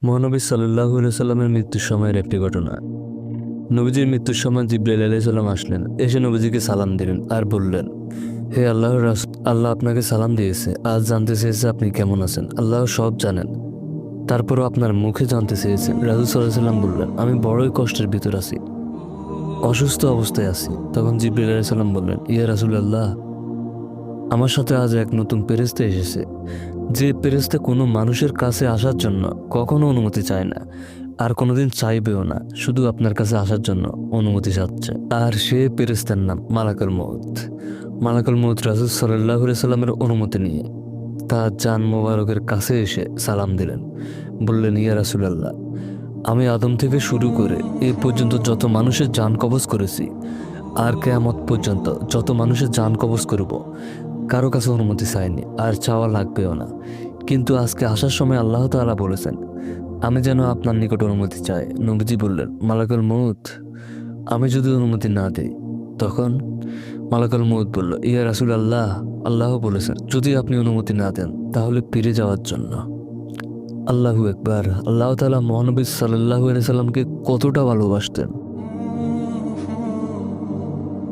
মহানবী সাল্লাল্লাহু আলাইহি সাল্লামের মৃত্যুর সময়ের একটি ঘটনা। নবীজির মৃত্যুর সময় জিবরাইল আলাইহিস সালাম আসলেন, এসে নবীজিকে সালাম দিলেন আর বললেন, হে আল্লাহর রাসূল, আল্লাহ আপনাকে সালাম দিয়েছে। আজ জানতে চেয়েছে আপনি কেমন আছেন। আল্লাহ সব জানেন, তারপরও আপনার মুখে জানতে চেয়েছেন। রাসূল সাল্লাল্লাহু আলাইহি সাল্লাম বললেন, আমি বড়ই কষ্টের ভিতর আছি, অসুস্থ অবস্থায় আছি। তখন জিবরাইল আলাইহিস সালাম বললেন, ইয়া রাসূলুল্লাহ, আমার সাথে আজ এক নতুন ফেরেশতা এসেছে, যে ফেরেশতা কোনো মানুষের কাছে আসার জন্য কখনো অনুমতি চায় না, আর কোনোদিন চাইবেও না, শুধু আপনার কাছে আসার জন্য অনুমতি চাচ্ছে। আর সে ফেরেশতার নাম মালাকুল মউত। মালাকুল মউত রাসূল সাল্লাল্লাহু আলাইহি সাল্লামের অনুমতি নিয়ে তার জান মোবারকের কাছে এসে সালাম দিলেন। বললেন, ইয়া রাসূলুল্লাহ, আমি আদম থেকে শুরু করে এ পর্যন্ত যত মানুষের জান কবজ করেছি, আর কিয়ামত পর্যন্ত যত মানুষের জান কবজ করব, কারো কাছে অনুমতি চাইনি, আর চাওয়া লাগবেও না। কিন্তু আজকে আসার সময় আল্লাহ তাআলা বলেছেন আমি যেন আপনার নিকট অনুমতি চাই। নবীজি বললেন, মালাকুল মউত, আমি যদি অনুমতি না দেই তখন? মালাকুল মউত বলল, ইয়া রাসূলুল্লাহ, আল্লাহ বলেছেন যদি আপনি অনুমতি না দেন তাহলে ফিরে যাওয়ার জন্য। আল্লাহু আকবার। আল্লাহ তাআলা মহানবী সাল্লাল্লাহু আলাইহি সাল্লামকে কতটা ভালোবাসতেন।